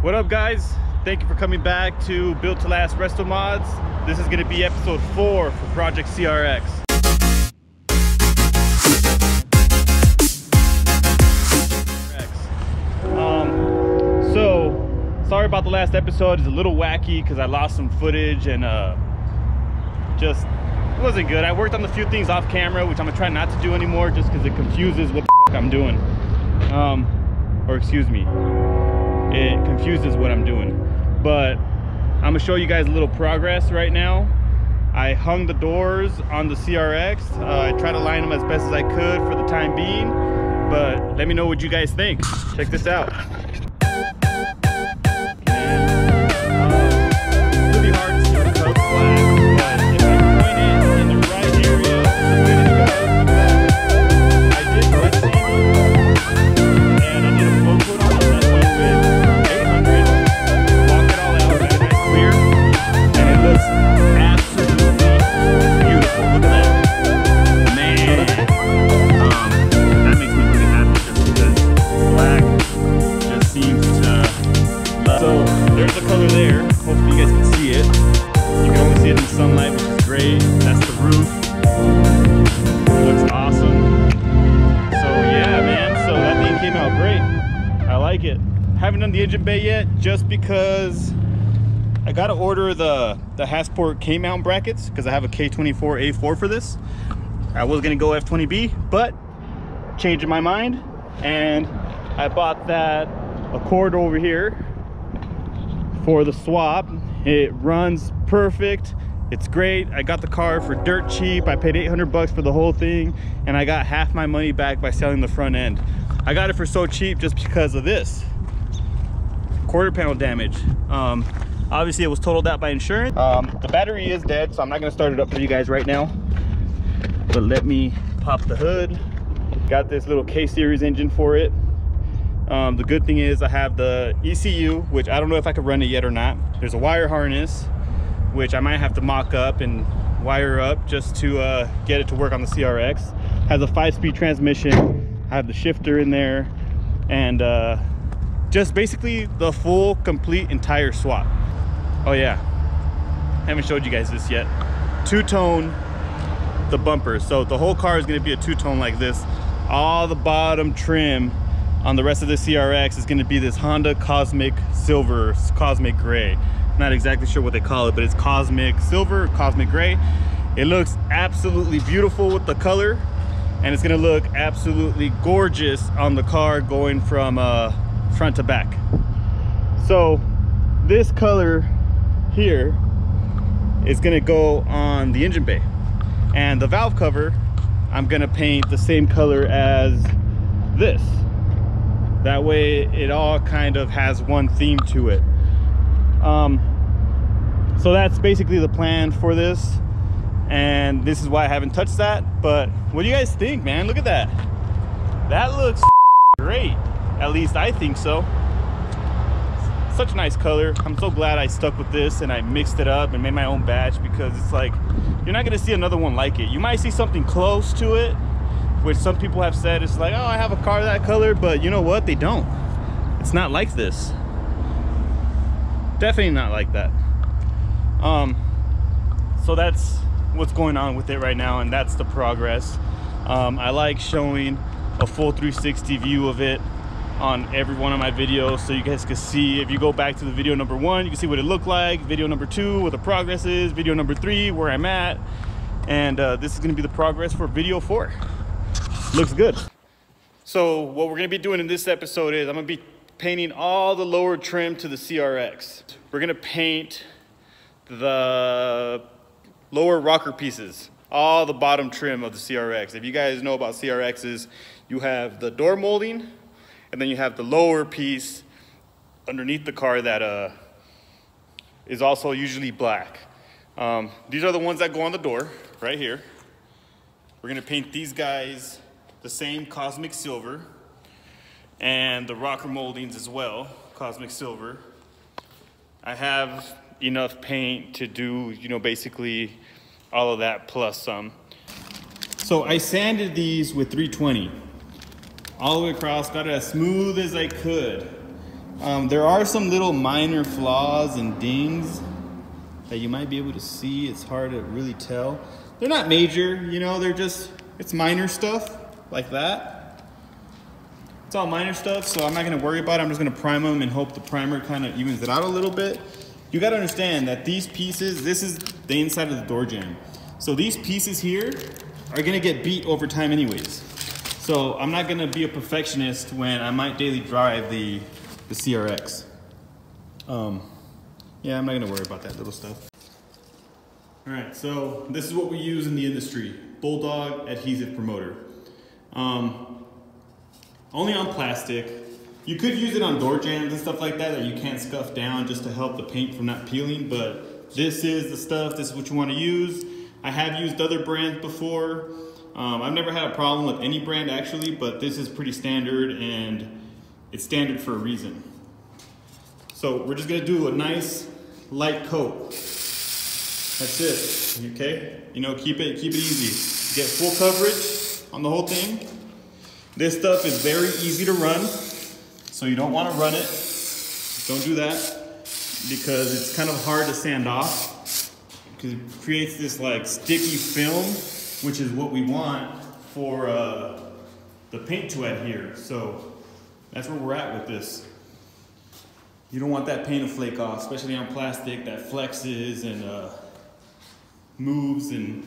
What up, guys? Thank you for coming back to Built To Last Restomods. This is going to be episode 4 for Project CRX. So sorry about the last episode. It's a little wacky because I lost some footage and just wasn't good. I worked on a few things off camera, which I'm gonna try not to do anymore, just because it confuses what the f I'm doing. Or excuse me, it confuses what I'm doing. But I'm gonna show you guys a little progress right now. I hung the doors on the CRX. I tried to line them as best as I could for the time being, but let me know what you guys think. Check this out. Haven't done the engine bay yet, just because I gotta order the Hasport K-mount brackets because I have a K24A4 for this. I was gonna go F20B, but changing my mind, and I bought that Accord over here for the swap. It runs perfect. It's great. I got the car for dirt cheap. I paid 800 bucks for the whole thing, and I got half my money back by selling the front end. I got it for so cheap just because of this. Quarter panel damage. Obviously it was totaled out by insurance. The battery is dead, so I'm not gonna start it up for you guys right now, but let me pop the hood. Got this little K-series engine for it. The good thing is I have the ECU, which I don't know if I could run it yet or not. There's a wire harness, which I might have to mock up and wire up just to get it to work on the CRX. Has a 5-speed transmission. I have the shifter in there, and just basically the full complete entire swap. Oh yeah, haven't showed you guys this yet. Two-tone the bumper, so the whole car is going to be a two-tone like this. All the bottom trim on the rest of the CRX is going to be this Honda Cosmic Silver, Cosmic Gray. Not exactly sure what they call it, but it's Cosmic Silver, Cosmic Gray. It looks absolutely beautiful with the color, and it's going to look absolutely gorgeous on the car going from front to back. So this color here is going to go on the engine bay, and the valve cover I'm going to paint the same color as this. That way it all kind of has one theme to it. So that's basically the plan for this, and this is why I haven't touched that. But what do you guys think, man? Look at that. That looks great. At least I think so. Such a nice color. I'm so glad I stuck with this and I mixed it up and made my own batch, because it's like, you're not gonna see another one like it. You might see something close to it, which some people have said it's like, oh, I have a car that color, but you know what? They don't. It's not like this. Definitely not like that. So that's what's going on with it right now, and that's the progress. I like showing a full 360 view of it on every one of my videos, so you guys can see. If you go back to the video number 1, you can see what it looked like. Video number 2, what the progress is. Video number 3, where I'm at. And this is going to be the progress for video 4. Looks good. So what we're going to be doing in this episode is I'm going to be painting all the lower trim to the CRX. We're going to paint the lower rocker pieces, all the bottom trim of the CRX. If you guys know about CRXs, you have the door molding, and then you have the lower piece underneath the car that is also usually black. These are the ones that go on the door right here. We're gonna paint these guys the same Cosmic Silver, and the rocker moldings as well, Cosmic Silver. I have enough paint to do, you know, basically all of that plus some. So I sanded these with 320 all the way across, got it as smooth as I could. There are some little minor flaws and dings that you might be able to see. It's hard to really tell. They're not major, you know, they're just, it's minor stuff like that. It's all minor stuff, so I'm not gonna worry about it. I'm just gonna prime them and hope the primer kind of evens it out a little bit. You gotta understand that these pieces, this is the inside of the door jamb. So these pieces here are gonna get beat over time anyways. So I'm not gonna be a perfectionist when I might daily drive the CRX. Yeah, I'm not gonna worry about that little stuff. All right, so this is what we use in the industry. Bulldog adhesive promoter. Only on plastic. You could use it on door jambs and stuff like that you can't scuff down just to help the paint from not peeling, but this is the stuff, this is what you wanna use. I have used other brands before. I've never had a problem with any brand actually, but this is pretty standard and it's standard for a reason. So we're just gonna do a nice light coat. That's it, okay? You know, keep it easy. Get full coverage on the whole thing. This stuff is very easy to run, so you don't wanna run it. Don't do that, because it's kind of hard to sand off, because it creates this like sticky film, which is what we want for the paint to adhere. So that's where we're at with this. You don't want that paint to flake off, especially on plastic that flexes and moves, and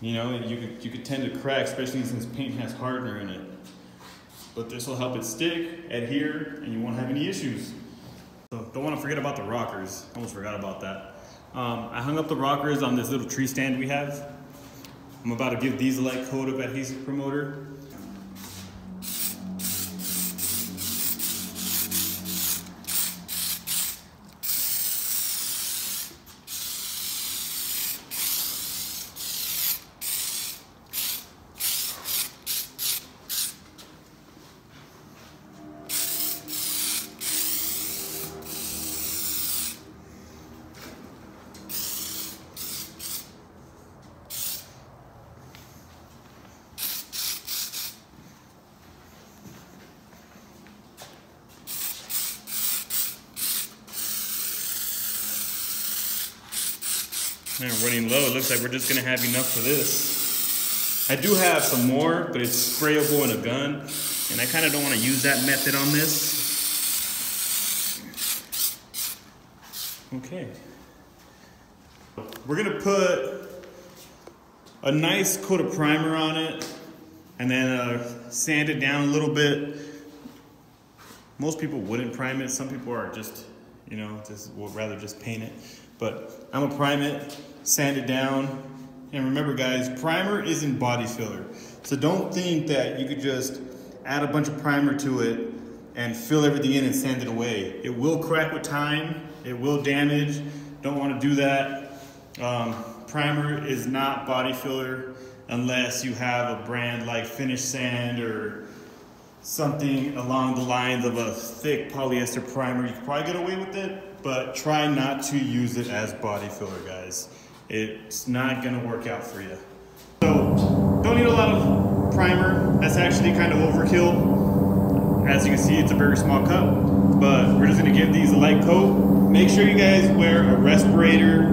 you know, you could tend to crack, especially since paint has hardener in it. But this will help it stick, adhere, and you won't have any issues. So don't want to forget about the rockers. Almost forgot about that. I hung up the rockers on this little tree stand we have. I'm about to give these a light coat of adhesive promoter. Man, we're running low. It looks like we're just gonna have enough for this. I do have some more, but it's sprayable in a gun, and I kind of don't want to use that method on this. Okay. We're gonna put a nice coat of primer on it, and then sand it down a little bit. Most people wouldn't prime it. Some people are just, you know, just would rather just paint it. But I'm gonna prime it, sand it down, and remember guys, primer isn't body filler. So don't think that you could just add a bunch of primer to it and fill everything in and sand it away. It will crack with time, it will damage, don't wanna do that. Primer is not body filler unless you have a brand like Finish Sand or something along the lines of a thick polyester primer. You can probably get away with it, but try not to use it as body filler, guys. It's not gonna work out for you. So, don't need a lot of primer. That's actually kind of overkill. As you can see, it's a very small cup, but we're just gonna give these a light coat. Make sure you guys wear a respirator.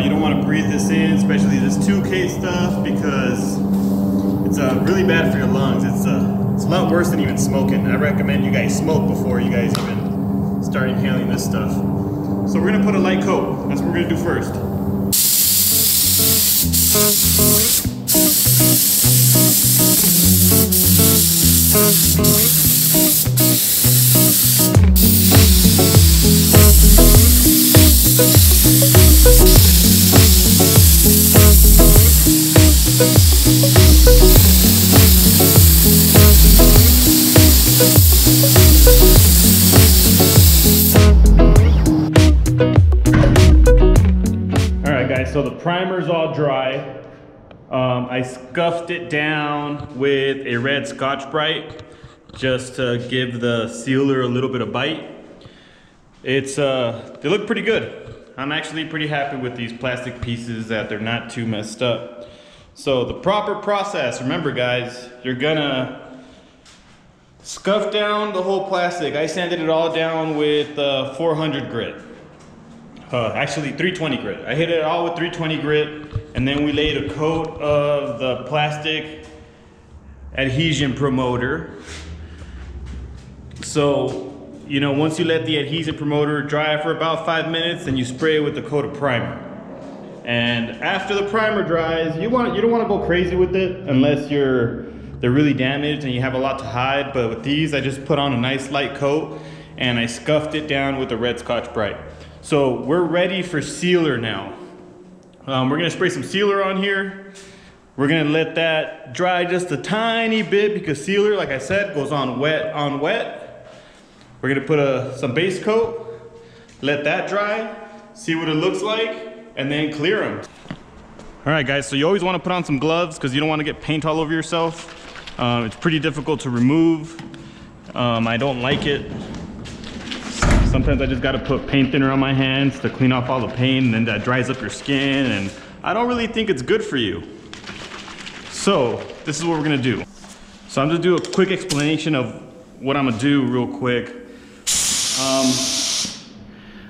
You don't wanna breathe this in, especially this 2K stuff, because it's really bad for your lungs. It's a lot worse than even smoking. I recommend you guys smoke before you guys even start inhaling this stuff. So we're gonna put a light coat. That's what we're gonna do first. So the primer's all dry. I scuffed it down with a red Scotch-Brite just to give the sealer a little bit of bite. They look pretty good. I'm actually pretty happy with these plastic pieces that they're not too messed up. So the proper process, remember guys, you're gonna Scuffed down the whole plastic. I sanded it all down with 400 grit. Actually 320 grit. I hit it all with 320 grit, and then we laid a coat of the plastic adhesion promoter. So, you know, once you let the adhesion promoter dry for about 5 minutes, then you spray it with a coat of primer. And after the primer dries, you don't want to go crazy with it unless they're really damaged and you have a lot to hide. But with these, I just put on a nice light coat and I scuffed it down with a red Scotch Brite. So we're ready for sealer now. We're gonna spray some sealer on here. We're gonna let that dry just a tiny bit because sealer, like I said, goes on wet on wet. We're gonna put some base coat, let that dry, see what it looks like, and then clear them. All right guys, so you always wanna put on some gloves because you don't wanna get paint all over yourself. It's pretty difficult to remove. I don't like it. Sometimes I just gotta put paint thinner on my hands to clean off all the paint, and then that dries up your skin, and I don't really think it's good for you. So this is what we're gonna do. So I'm gonna do a quick explanation of what I'm gonna do real quick.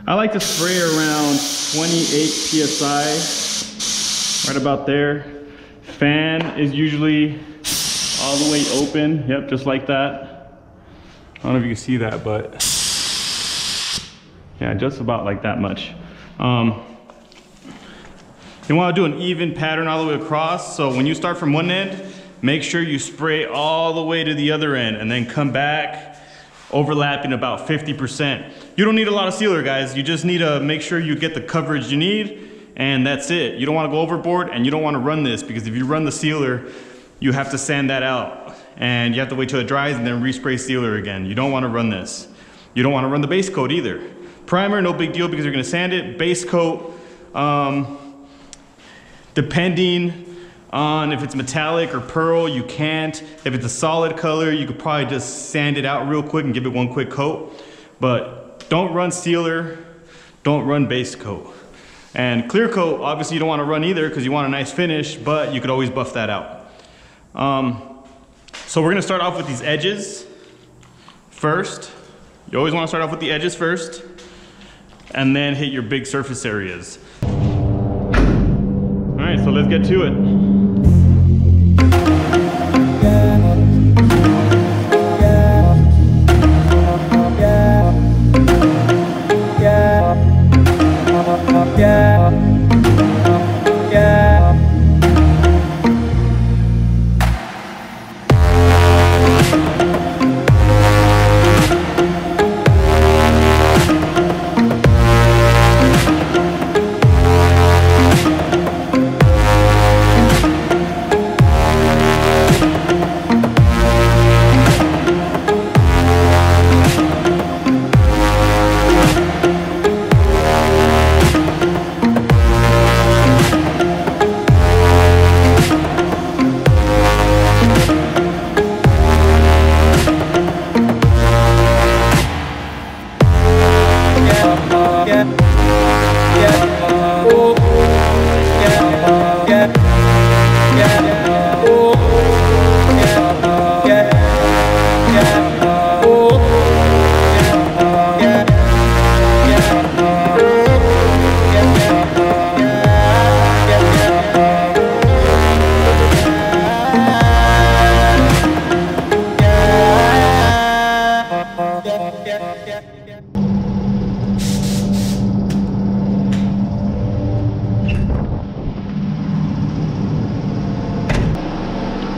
I like to spray around 28 PSI, right about there. Fan is usually all the way open, yep, just like that. I don't know if you can see that, but yeah, just about like that much. You want to do an even pattern all the way across, so when you start from one end, make sure you spray all the way to the other end and then come back, overlapping about 50%. You don't need a lot of sealer, guys. You just need to make sure you get the coverage you need, and that's it. You don't want to go overboard, and you don't want to run this, because if you run the sealer, you have to sand that out, and you have to wait till it dries and then respray sealer again. You don't want to run this. You don't want to run the base coat either. Primer, no big deal because you're going to sand it. Base coat, depending on if it's metallic or pearl, you can't. If it's a solid color, you could probably just sand it out real quick and give it one quick coat. But don't run sealer, don't run base coat. And clear coat, obviously you don't want to run either because you want a nice finish, but you could always buff that out. So we're going to start off with these edges first. You always want to start off with the edges first, and then hit your big surface areas. All right, so let's get to it.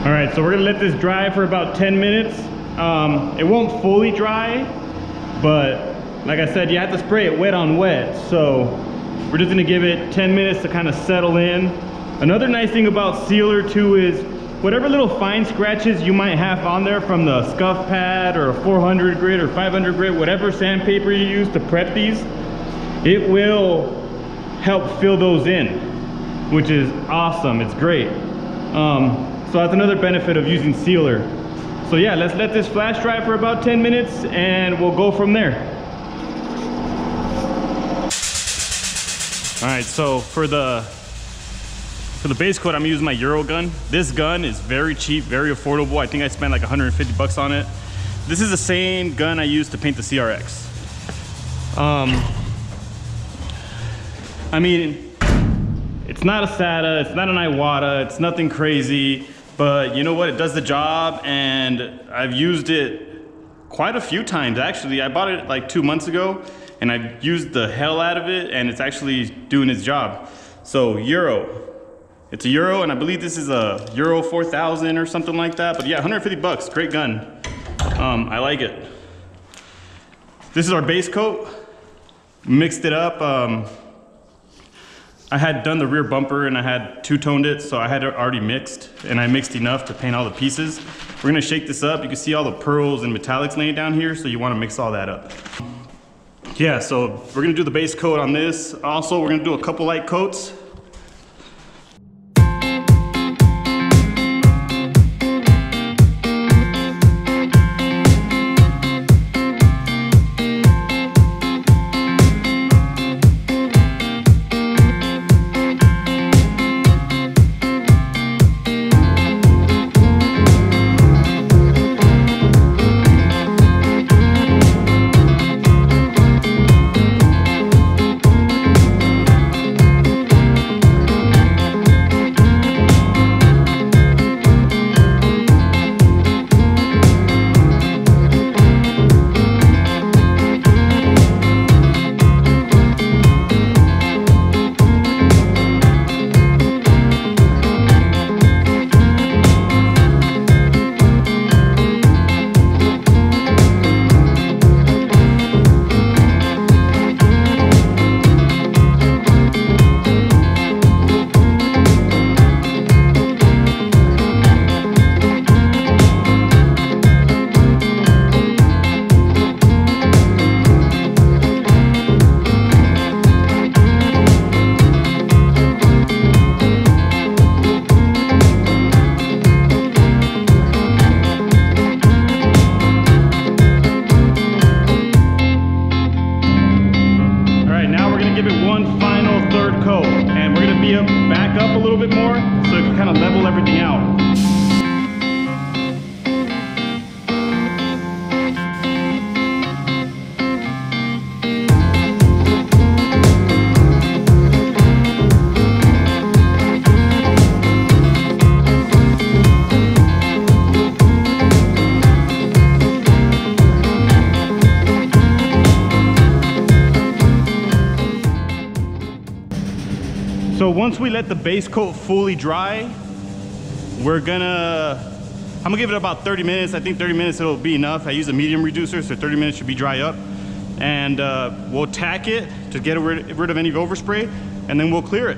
All right, so we're gonna let this dry for about 10 minutes. It won't fully dry, but like I said, you have to spray it wet on wet. So we're just gonna give it 10 minutes to kind of settle in. Another nice thing about sealer too is whatever little fine scratches you might have on there from the scuff pad or a 400 grit or 500 grit, whatever sandpaper you use to prep these, it will help fill those in, which is awesome. It's great. So that's another benefit of using sealer. So yeah, let's let this flash dry for about 10 minutes and we'll go from there. All right, so for the base coat, I'm using my Euro gun. This gun is very cheap, very affordable. I think I spent like 150 bucks on it. This is the same gun I used to paint the CRX. I mean, it's not a SATA, it's not an Iwata, it's nothing crazy, but you know what? It does the job, and I've used it quite a few times actually. I bought it like 2 months ago, and I've used the hell out of it, and it's actually doing its job. So Euro. It's a Euro, and I believe this is a Euro 4000 or something like that. But yeah, 150 bucks, great gun. I like it. This is our base coat. Mixed it up. I had done the rear bumper and I had two-toned it, so I had it already mixed, and I mixed enough to paint all the pieces. We're gonna shake this up. You can see all the pearls and metallics laying down here, so you wanna mix all that up. Yeah, so we're gonna do the base coat on this. Also, we're gonna do a couple light coats. Back up a little bit more so it can kind of level everything out. So once we let the base coat fully dry, I'm gonna give it about 30 minutes. I think 30 minutes it'll be enough. I use a medium reducer, so 30 minutes should be dry up. And we'll tack it to get rid of any overspray, and then we'll clear it.